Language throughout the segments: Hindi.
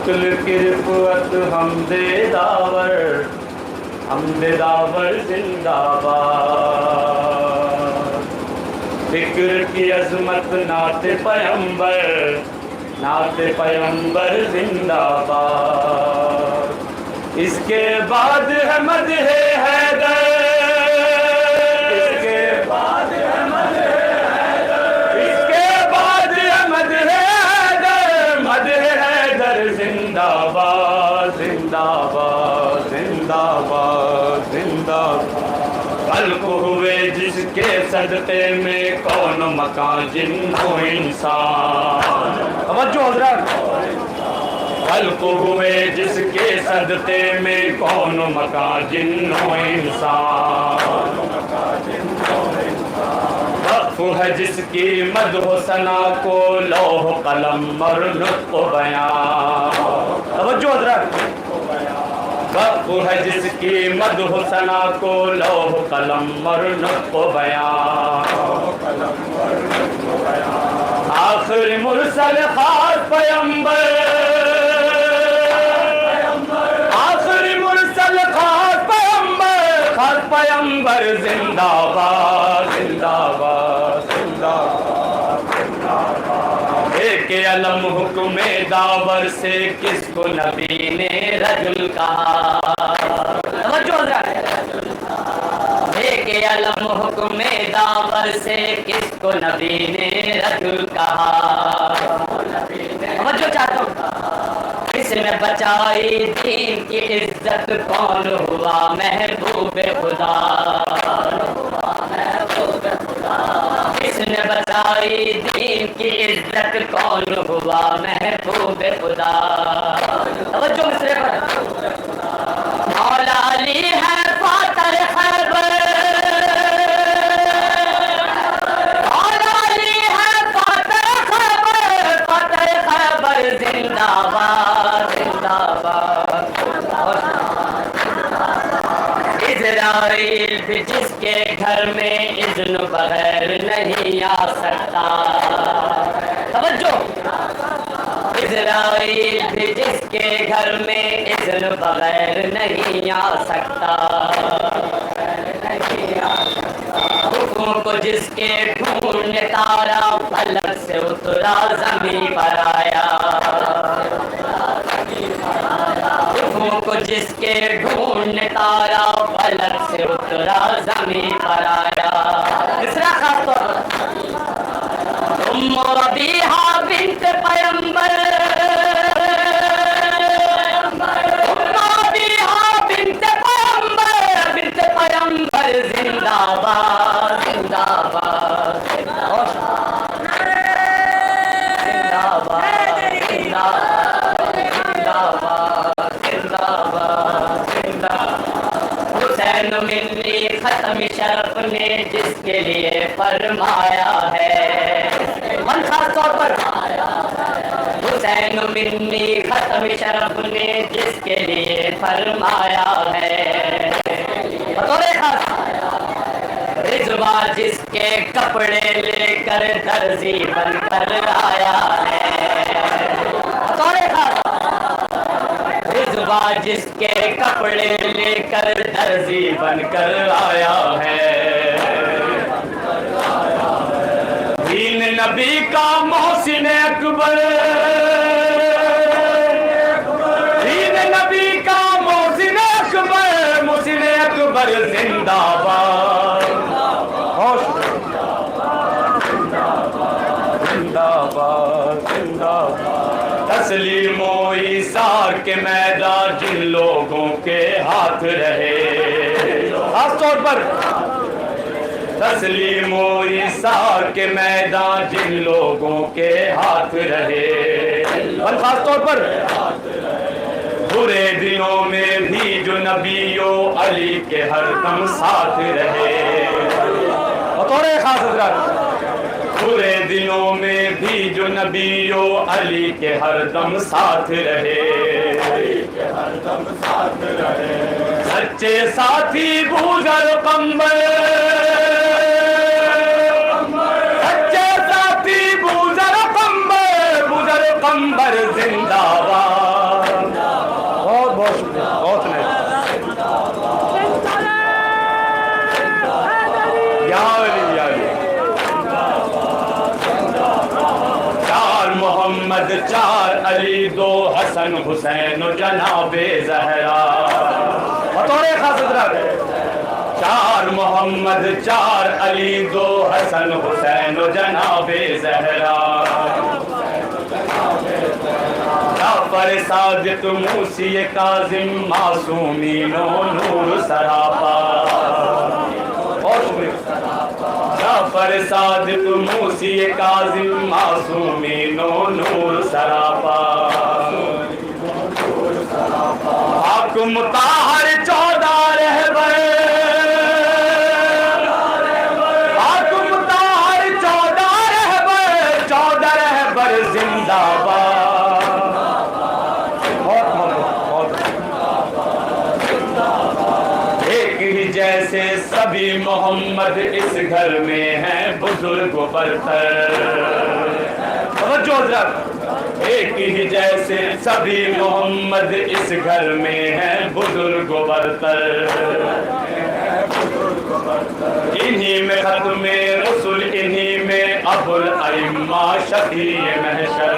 नक्ल की रिफ़अत हमदे दावर जिंदाबाद। फिक्र की अज़मत नाते पैगंबर जिंदाबाद। इसके बाद है मदहे हैदर, इसके बाद है मदहे हैदर, इसके बाद है मदहे हैदर, मदहे हैदर जिंदाबाद जिंदाबाद जिंदाबाद जिंदाबाद। कल को हुए जिसके सदक़े में कौन मकान जिन्नो इंसान। तवज्जो हज़रात। कल को हुए जिसके सदक़े में कौन मकान जिन्नो इंसान। वक़्फ़ है जिसकी मदह सना को लौह कलम और नुत्क़ बयान। तवज्जो हज़रात। वक़्फ़ है जिसकी मदह सना को लौह कलम और नुत्क़ बयान। आखिर मुरसल खास पैगंबर, आखिर मुरसल खास पैगंबर जिंदाबाद जिंदाबाद जिंदाबाद जिंदाबाद। एक अलम हुक्मे दावर से किसको नबी ने रजुल कहा। एक अलम हुक्मे दावर से किसको नबी ने रजुल कहा। समझो चाहता हूँ इसने बचाई दीन की इज्जत कौन हुआ महबूब खुदा। इसने बचाई दीन की इज्जत कौन हुआ महबूब खुदा। तवज्जो मिसरे पर। मौला अली है फातर खैबर, मौला अली है फातर खैबर जिंदाबाद जिंदाबाद। इज़राइल भी जिसके घर में इज़्न बगैर नहीं आ सकता। तवज्जो। इज़राइल भी जिसके घर में इज़्न बगैर नहीं आ सकता। हुक्म को जिसके ढूंढने तारा फलक से उतरा ज़मीं पर आया। हुक्म को जिसके ढूंढने तारा फलक से उतरा ज़मीं पर आया। तीसरा खास तौर उम्म रबीहा बिन्त पैगंबर, उम्म रबीहा बिन्त पैगंबर जिंदाबाद जिंदाबाद जिंदाबाद जिंदाबाद जिंदाबाद जिंदाबाद। हुसैन मिन्नी खत्म शरफ ने जिसके लिए फरमाया है। मन खास तौर पर हुसैन मिन्नी खत्म शरफ ने जिसके लिए फरमाया है। रिजवा जिसके कपड़े लेकर दर्जी बनकर आया है। रिजवा जिसके कपड़े लेकर दर्जी बनकर आया है। दीन नबी का मोहसिन अकबर, दीन नबी का मोहसिन अकबर जिंदाबाद जिंदाबाद जिंदाबाद। तस्लीम ओ ईसार के मैदान जिन लोगों के हाथ रहे। खास तौर पर तस्लीम ओ ईसार के मैदान जिन लोगों के हाथ रहे। और खास तौर पर बुरे दिनों में भी जो नबियो अली के हरदम साथ रहे। बतौर खास हज़रात बुरे दिनों में भी जो नबियो अली के हरदम साथ रहे। सच्चे साथी बूज़र कंबर, सच्चे साथी बूज़र कंबर जिंदाबाद मोहम्मद 4 अली 2 हसन हुसैन जनाबे ज़हरा। बतौर खास हज़रात 4 मोहम्मद 4 अली 2 हसन हुसैन जनाबे ज़हरा। जाफर सादिक मूसी काज़िम मासूमीनो नूर सरापा। और जाफर सादिक मूसी काज़िम मासूमीनो नूर सरापा। हाकुम ताहर 14 रहबर, हाकुम ताहर 14 रहबर जिंदाबाद। जैसे सभी मोहम्मद इस घर में हैं बुजुर्ग बरतर। एक ही जैसे सभी मोहम्मद इस घर में हैं बुजुर्ग बरतर। इन्हीं में खत्मे रसूल, इन्हीं में अबुल अइम्मा शफी महशर।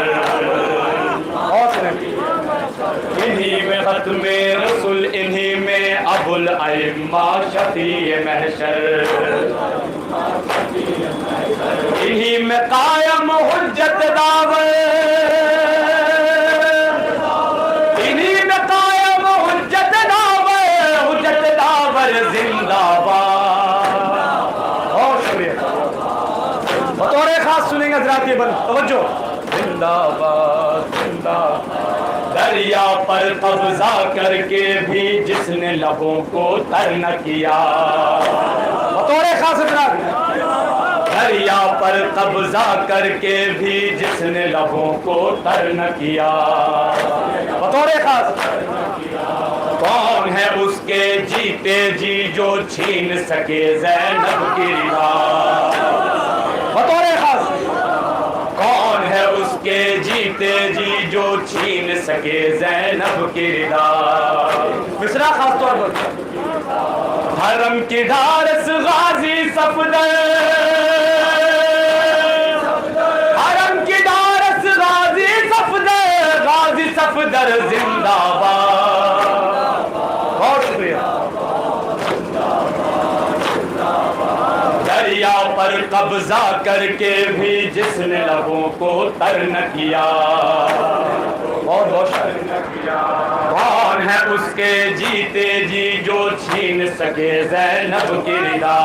इन्हीं में खत्मे रसूल, इन्हीं में अबुल अइम्मा शफी महशर। इन्हीं में कायम हुज्जत दावर, इन्हीं में कायम हुज्जत दावर जिंदाबाद। और शुक्रिया। बतौर खास सुनेंगे हज़रात ये बंद तवज्जो। जिंदाबाद जिंदाबाद। दरिया पर कब्जा करके भी जिसने लबों को तर न किया। बतौर खास हज़रात दरिया पर कब्जा करके भी जिसने लबों को तर न किया। बतौर खास कौन है उसके जीते जी जो छीन सके ज़ैनब की रिहा। बतौर खास कौन है उसके जीते जी जो छीन सके ज़ैनब की रिहा। मिसरा खास तौर पर हरम की ढारस गाजी सफदर, हरम की ढारस गाजी सफदर जिंदाबाद। बहुत शुक्रिया। दरिया पर कब्जा करके भी जिसने लबों को तर न किया। बहुत बहुत शुक्रिया। कौन है उसके जीते जी जो छीन सके ज़ैनब की रिदा।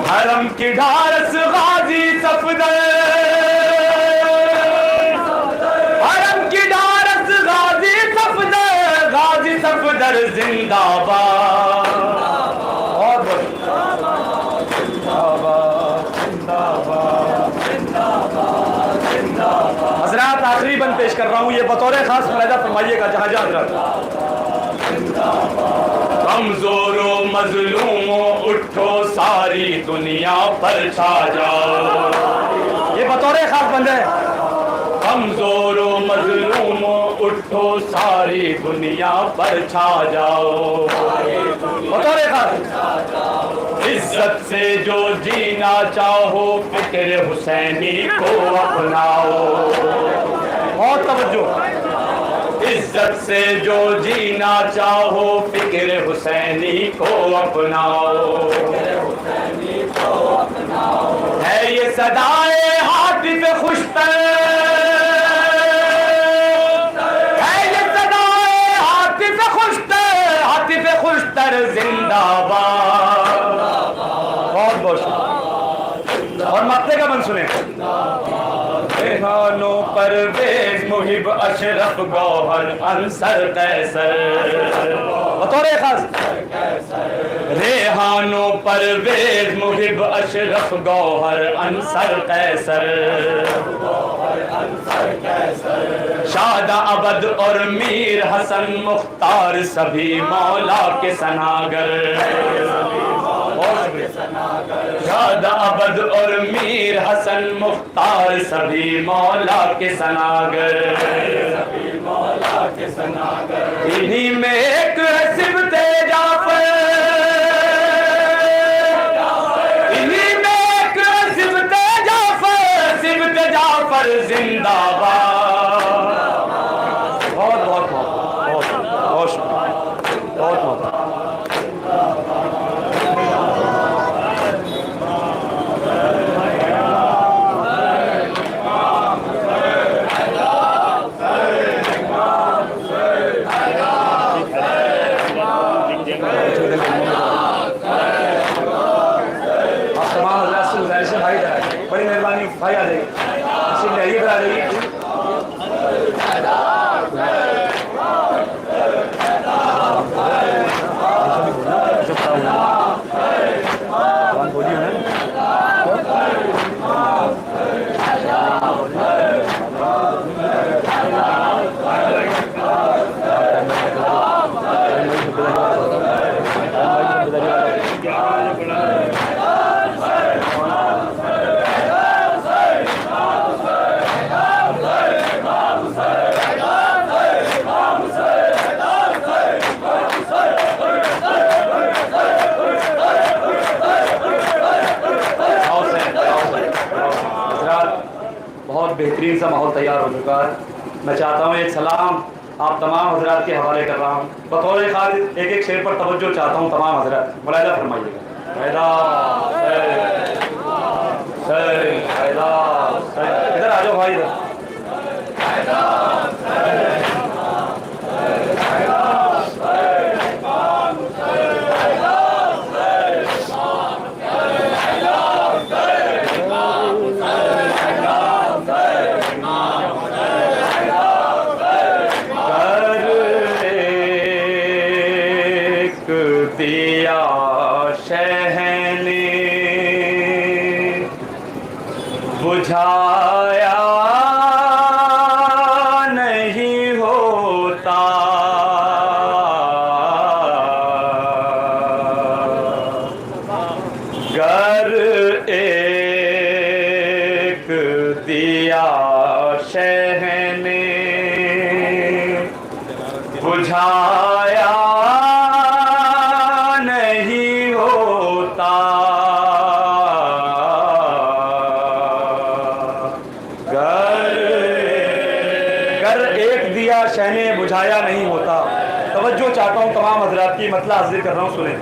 हरम की ढारस गाजी सफदर, हरम की ढारस गाजी सफदर जिंदाबाद। और हज़रात आखिरी बंद पेश कर रहा हूँ, ये बतौर खास मुलाहिज़ा फरमाइएगा जहाँ जहाँ हज़रात। कमजोरों मजलूमों उठो सारी दुनिया पर छा जाओ। ये बतौर खास बंद है। कमजोरों मजलूमों उठो सारी दुनिया पर छा जाओ। बतौर खास इज्जत से जो जीना चाहो फिक्र हुसैनी को अपनाओ। बहुत तवज्जो। इज्जत से जो जीना चाहो फिक्र हुसैनी को अपनाओ। है ये सदाए हातिफ खुशतर, है ये सदाए हातिफ खुशतर जिंदाबाद। बहुत बहुत और मक्ते का मन सुने। रेहानों परवेज मुहिब अशरफ गौहर अंसर कैसर। बतौर खास रेहानों परवेज मुहिब अशरफ गौहर अंसर कैसर। शादा अबद और मीर हसन मुख्तार सभी मौला के सनागर। शादा अबद और मीर हसन मुख्तार सभी मौला के सनागर। इन्हीं में एक सिबते जाफर, इन्हीं में एक सिबते बड़ी मेहरबानी भाई आ जाइए, तशरीफ ले आइए, इधर आ जाइए। बोलिए ना बेहतरीन सा माहौल तैयार हो चुका है। मैं चाहता हूँ एक सलाम आप तमाम हजरात के हवाले कर रहा हूँ। बतौर खास एक एक शेर पर तवज्जो चाहता हूँ तमाम हजरात, मुलाहिजा फरमाइएगा। इधर आ जाओ भाई, इधर दिया शहने बुझाया नहीं होता, गर एक दिया शहने बुझाया शहने बुझाया नहीं होता। तवज्जो चाहता हूँ तमाम हजरात की, मतलब हाजिर कर रहा हूँ, सुने।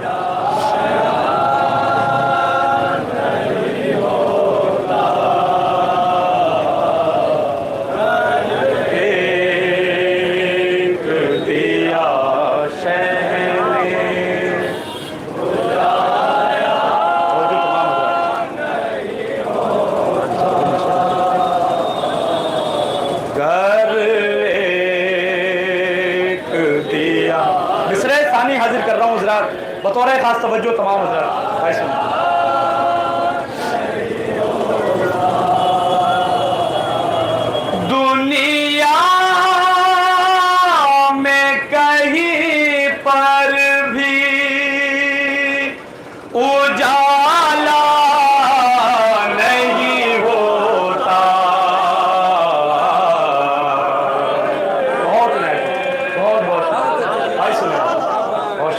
एक दिया शहने बुझाया मिसरे सानी हाजिर कर रहा हूँ हजरात, बतौर खास तवज्जो तमाम हजरात भाई सुन। दुनिया में कहीं पर भी उजाला नहीं होता, बहुत बहुत भाई सुने, बहुत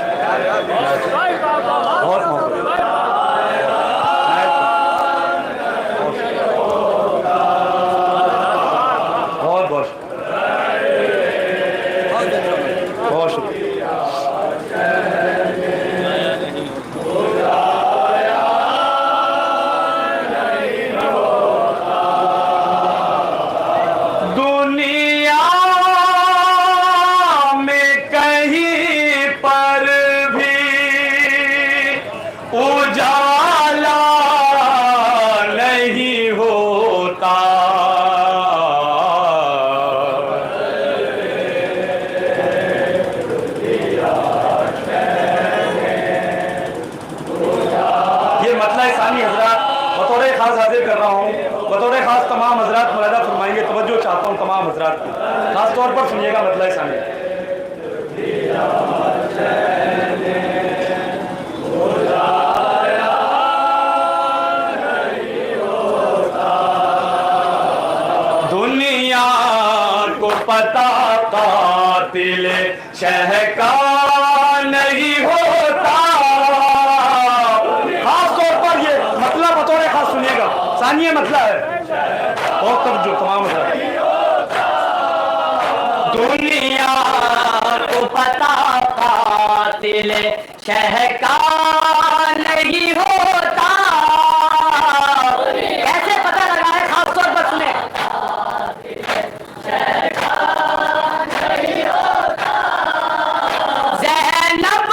उजाला नहीं होता, ये मतलब सानी हजरात बतौर खास हाजिर कर रहा हूँ, बतौर खास तमाम हजरात मुलाहिजा फरमाएंगे, तवज्जो चाहता हूँ तमाम हजरात की, खास तौर पर सुनिएगा मतलब सानी। दुनिया को पता कातिल शह का नहीं होता, खास तौर पर ये मतलब बतौर खास सुनिएगा, सानिया मतलब है बहुत तवज्जो तमाम है। दुनिया को पता कातिल शह का नहीं होता, कैसे पता लगा है, खास तौर पर सुने। ज़ैनब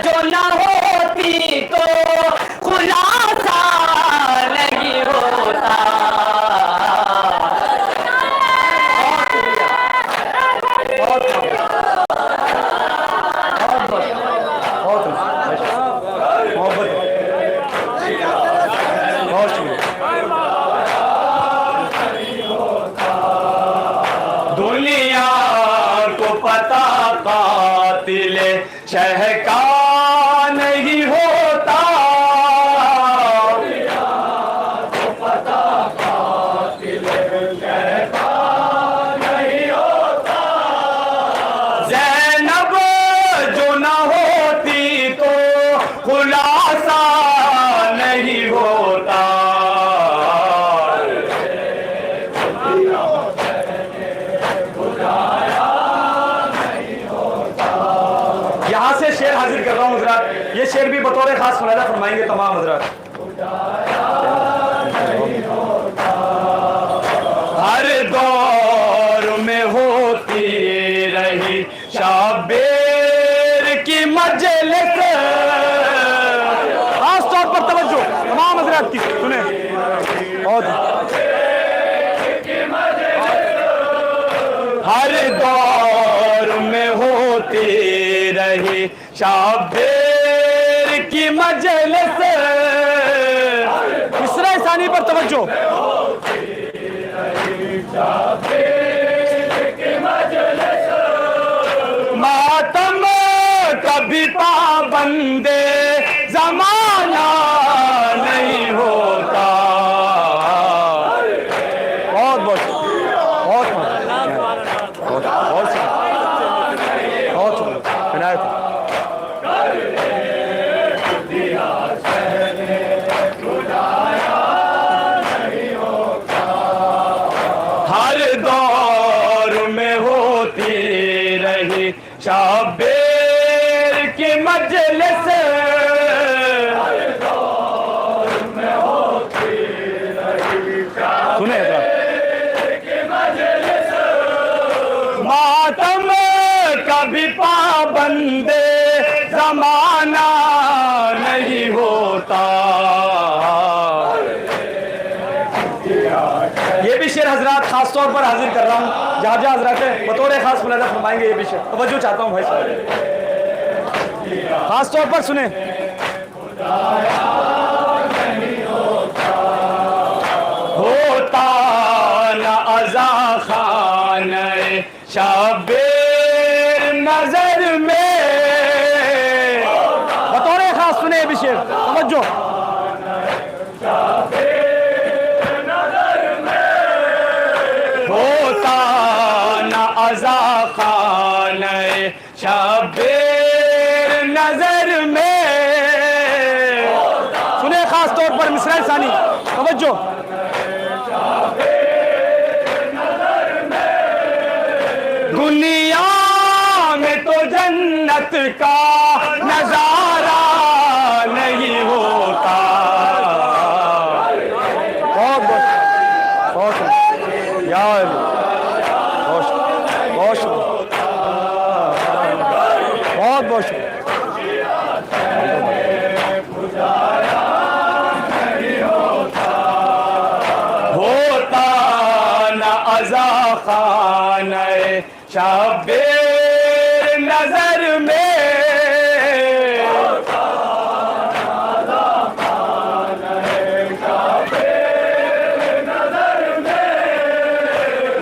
जो न होती तो खुलासा नहीं होता, शह का नहीं होता, ज़ैनब जो न होती तो खुलासा नहीं होता। यहां से शेर हाजिर कर रहा हूं हजरात, ये शेर भी बतौर खास मुलाहिजा फरमाएंगे तमाम हजरात। हर दौर में होती रही शाबेर की मजलिस, खास तौर पर तवज्जो तमाम हजरात की सुने। और हर दौर में होती रही शाबेर की मजलिस, मिसरा सानी पर तवज्जो। मातम कभी पाबंदे जमाना नहीं होता। बहुत बहुत बहुत बहुत विनायक हर दौर में होती रही शाबेर की मजलिस, सुने मातम कभी पाबंदे जमाना नहीं होता। ये भी शेर हजरात खास तौर पर हाजिर कर रहा हूँ, जहाँ जहाँ हजरात बतौर खास मुलाहिजा फरमाएंगे। ये भी शेर तवज्जो चाहता हूँ भाई साहब, खास तौर पर सुने। होता न अज़ा खाने शाबेर नजर में, बतौर खास सुने ये भी शेर तवज्जो। होता न अज़ा खाने शाबेर नजर में, सुने खास तौर पर मिसरा सानी तवज्जो। दुनिया में तो जन्नत का नजारा नहीं होता। बहुत बहुत बहुत यार बहुत बहुत बहुत बहुत होता न अज़ा खाने शाबेर नजर में,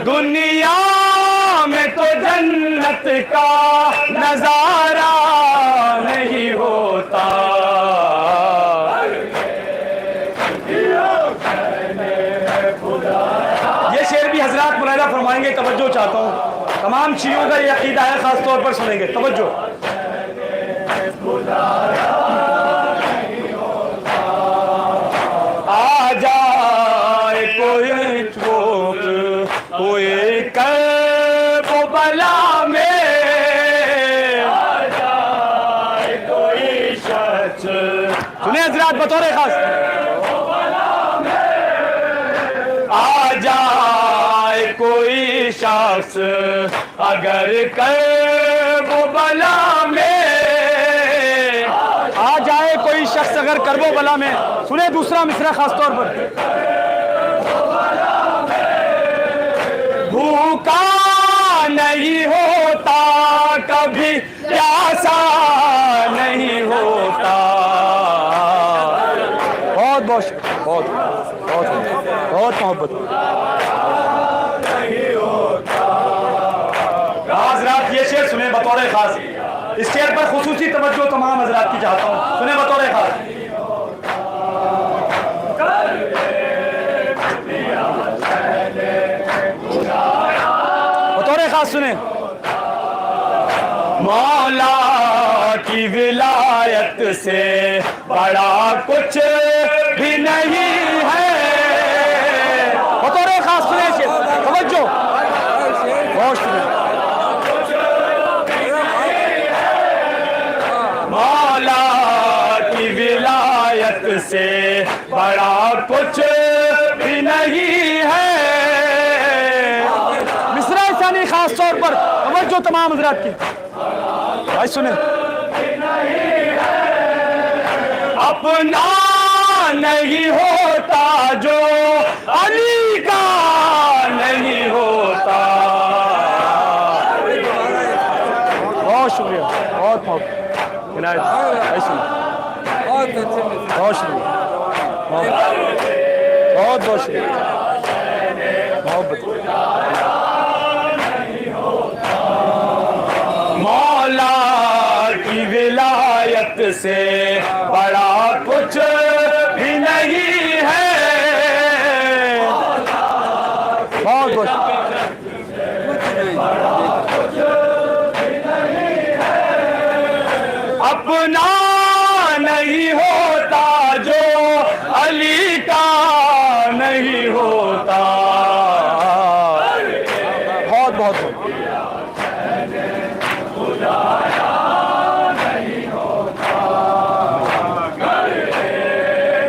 दुनिया में तो जन्नत का नजारा नहीं होता। ये शेर भी हजरात मुलाहिजा फरमाएंगे, तवज्जो चाहता हूँ। तमाम चीजों का ये अकीदा है, खास तौर पर सुनेंगे तवज्जो। आ जाए कोई चोक कोई कर्ब बला में, आ जाए कोई शख्स, सुने हजरात बतौर खास। आ जाए कोई शख्स अगर कर्बो बला में, आ जाए कोई शख्स अगर कर्बो बला में, सुने दूसरा मिसरा खास तौर पर। भूखा नहीं होता कभी प्यासा नहीं होता। बहुत बहुत बहुत बहुत बहुत मोहब्बत। हजरात ये शेर सुने बतौर खास। इस शेर पर खुसूसी तवज्जो तमाम हजरात की चाहता हूँ, सुने बतौर खास। बतौर खास सुने। मौला की विलायत से बड़ा कुछ भी नहीं है। बतौर खास सुने शेर, तवज्जो बहुत सुने। मौला की विलायत से बड़ा कुछ भी नहीं है। मिसरा सानी खास तौर पर तवज्जो तमाम हजरात की भाई सुने। अपना नहीं होता जो अली का नहीं होता। बहुत शुक्रिया, बहुत बहुत बहुत शुक्रिया, बहुत बहुत शुक्रिया, मोहब्बत। मौला की विलायत से बड़ा कुछ भी नहीं है। बहुत बहुत अपना नहीं होता जो अली का नहीं होता। बहुत बहुत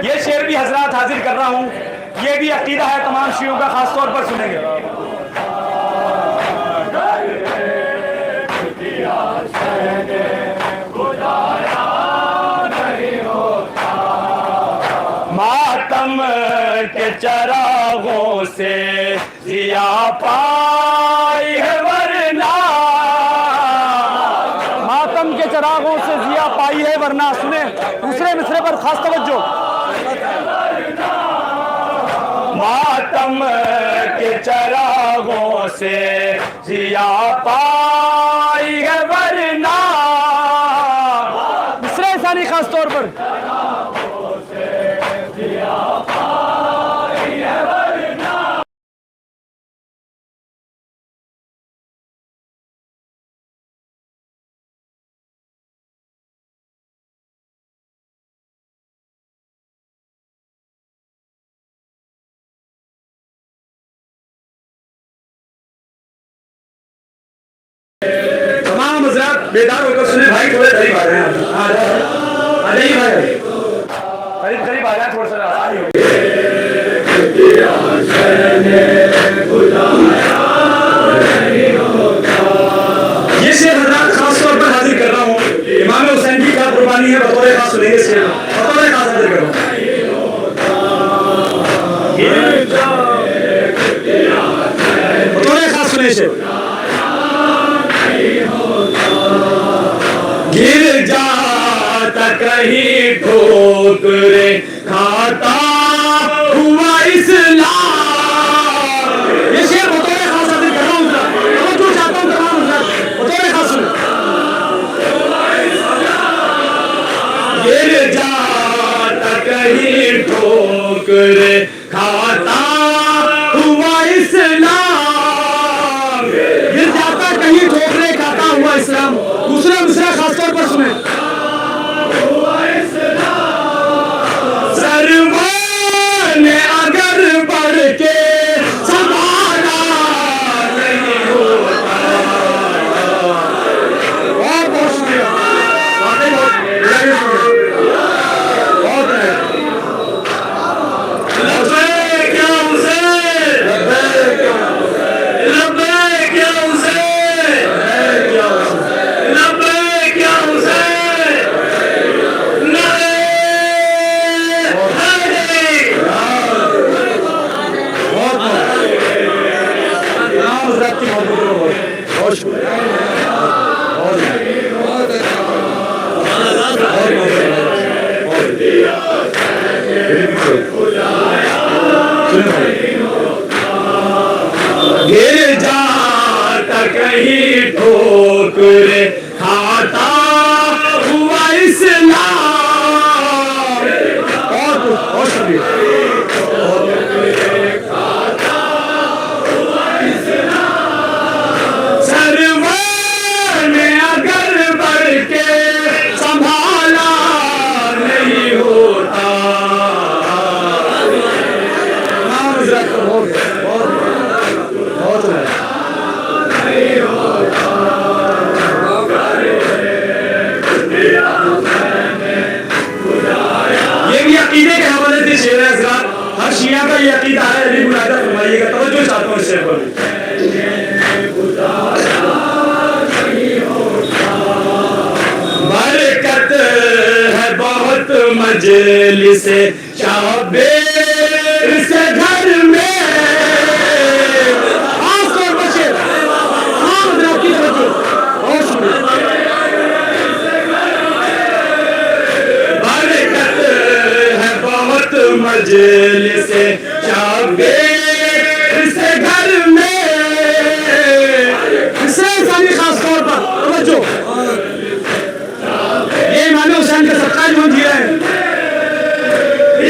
ये शेर भी हजरात हाजिर कर रहा हूं, ये भी अकीदा है तमाम शियों का, खास तौर पर सुनेंगे। मातम के चरागों से जिया पाई है वरना। मातम के चरागों से जिया पाई है वरना। सुने दूसरे मिसरे पर खास तवज्जो। मातम के चरागों से जिया पाई है वरना। मिसरे सानी खास तौर पर तमाम हजरात बेदार होकर सुने भाई, थोड़े करीब आ रहे हैं। आ जाइए भाई, करीब करीब आ जाए, थोड़ा सा आसानी होगी। ये शेर हजरात खास तौर पर हाजिर कर रहा हूँ। इमाम हुसैन की क्या कुर्बानी है, बतौर खास सुनेंगे शेर, बतौर खास हाजिर कर रहा हूँ। बतौर खास सुने शेर। गिर जाता कहीं ठोकरे खाता हुआ इस्लाम। ये शेर बतौर खास हाजिर कर रहा हूँ, जो चाहता हूँ तमाम बतौर खास सुने। गिर जाता कहीं ठोकरे खाता हुआ इस्लाम। गिर जाता कहीं ठोकरे खाता हुआ इस्लाम। दूसरा मिसरा खास तौर पर सुने। सरवर ने अगर बढ़ के संभाला नहीं होता। बहुत बहुत शुक्रिया, बहुत है। गिर जाता कहीं ठोकरे खाता हजरत को बहुत बहुत बहुत ये भी अकीदे के हवाले से शेर है हजरत। हर शिया का ये अकीदा है, अली मुलादा फरमाइएगा, तवज्जो चाहता हूँ इस शेर पर। बरकत है बहुत मजलिस शाबेर से घर में, खासतौर पर शेर की तवज्जो और सुनिए। बरकत है बहुत मजलिस शाबेर से घर में, इससे खास तौर पर तवज्जो, ये इमाम हुसैन का सत्कार जो दिया है।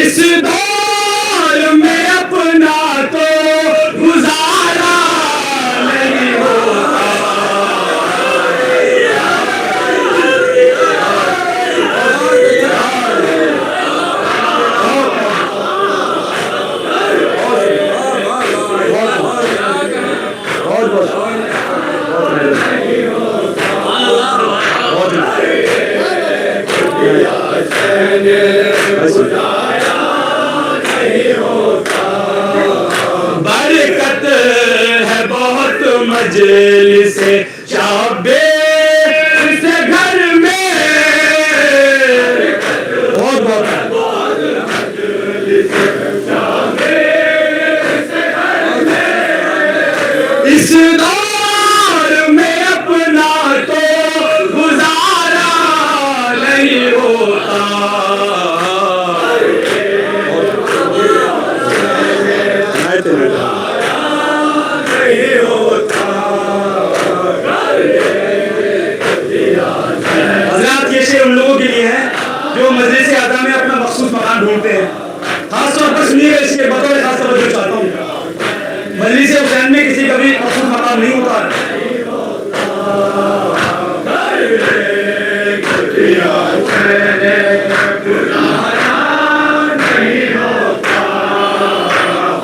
इस दौर में अपना तो गुजारा नहीं होता, बरकत है बहुत मजलिस शाबेर से घर में, बहुत बहुत इस दौर में अपना तो गुजारा नहीं होता, उन लोगों के लिए है जो मजलिस आदा में अपना मखसूस मकान ढूंढते हैं। खासतौर पर सुनिएगा, इसके बतौर खास तवज्जो चाहता हूँ। मजलिस हुसैन में किसी का भी मखसूस मकान नहीं होता।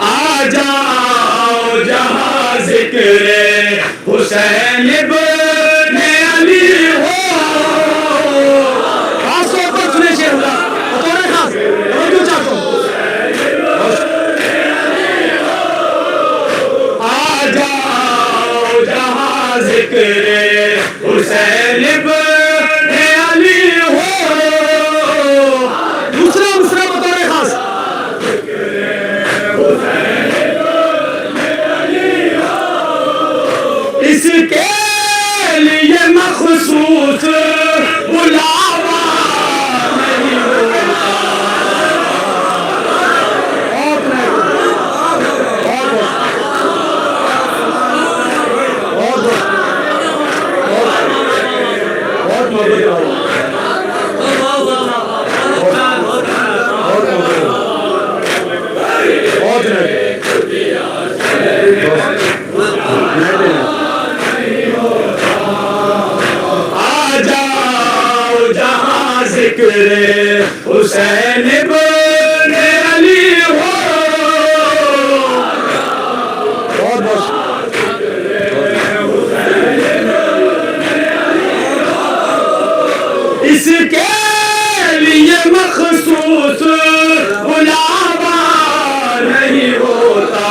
आ जाओ जहाँ जिक्र हुसैन इब्ने अली हो, हुसैन इब्ने अली हो। दूसरा दूसरा बतौर खास इसके लिए मखसूस बुलावा नहीं होता, हुसैन इब्ने अली हो। बहुत बहुत इसके लिए मखसूस बुलावा नहीं होता,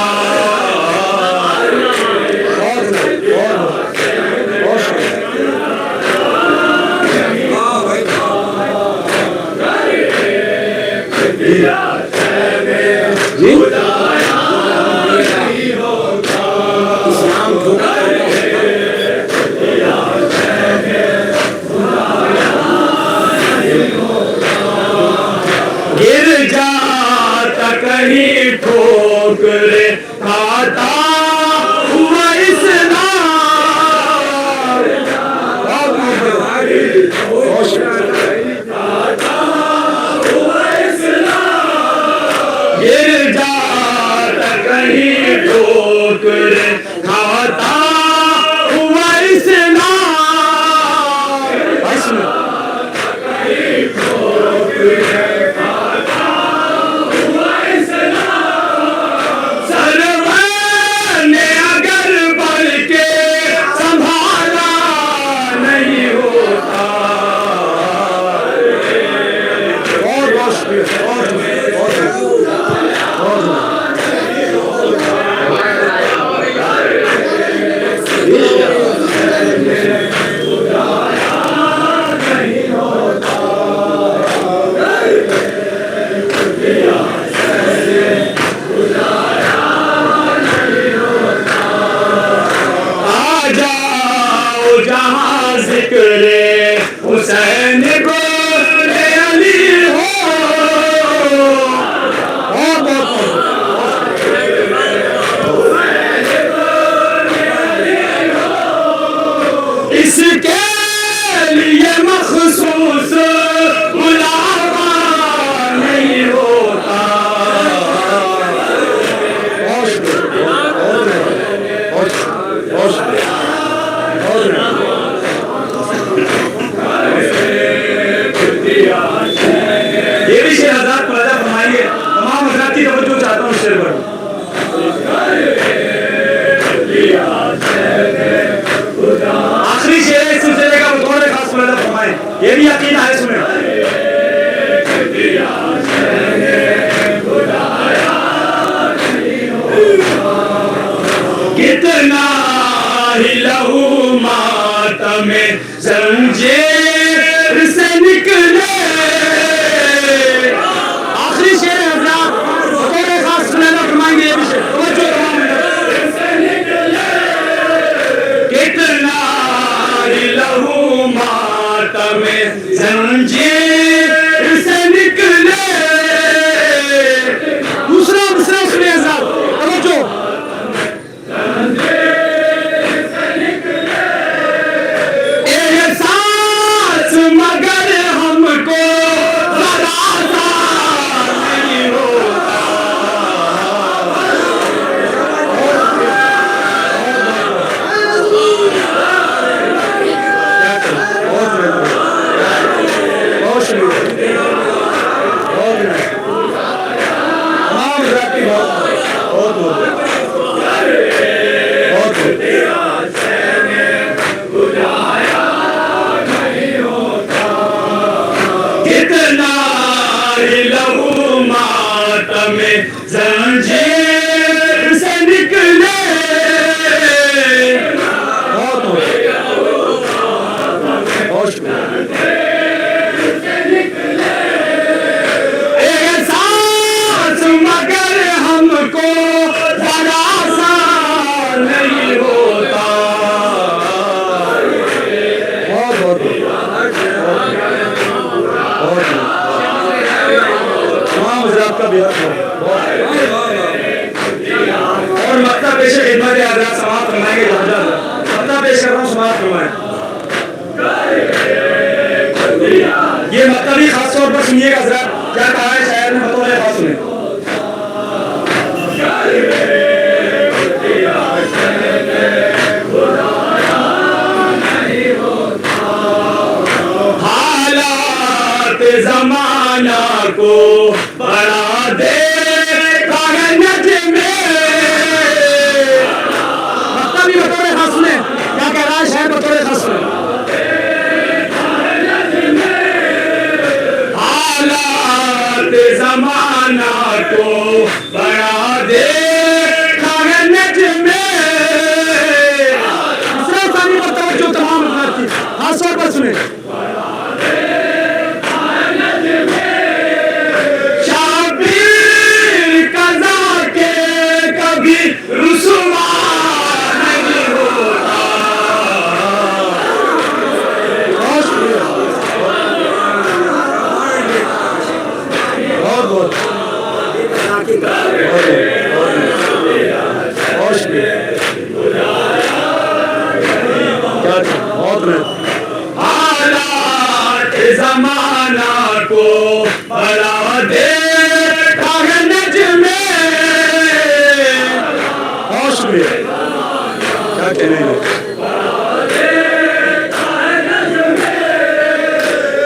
गिर जाता कहीं ठोकर खाता हुआ इस्लाम, गिर जाता कहीं ठोकर खाता हुआ इस्लाम, कितना ही लहू मातम जंजीर से निकले। आखिरी शेर है हज़रात, बतौर खास सुनहरा फरमाएंगे ये भी शेर। कितना ही लहू मातम जंजीर से निकले। दूसरा मिसरा सुनिए हज़रात, तवज्जो। एहसास मगर हमको ज़रा सा नहीं होता। कितना ही लहू मातम जंजीर से निकले। एहसास मगर हमको ज़रा सा नहीं होता। और मक्ता पेश खिदमत हज़रात समाप्त फरमाएंगे। मक्ता पेश कर रहा हूँ, समाप्त फरमाएं। ये मक्ता भी खास तौर पर सुनिएगा हज़रात, क्या कहा है शायर ने, बतौर खास सुने। हालात ज़माना को बड़ा देखा है नज़्म में। मक्ता भी बतौर खास सुने, क्या कह रहा है शायर, बतौर खास सुने। हालात ज़माना को बड़ा देखा है नज़्म में। दूसरा सानी पर तवज्जो तमाम हज़रात की, खास तौर पर सुने। शाबिर कज़ा के कभी रुसवा नहीं होता। हालात ज़माना को बड़ा देखा है नज़्म में। होश में क्या कहने हैं।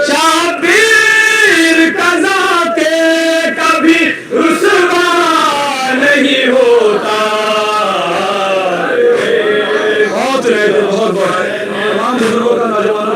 शाबिर कज़ा के कभी रुसवा नहीं होता। बहुत बहुत तमाम बुजुर्गों का, नौजवानों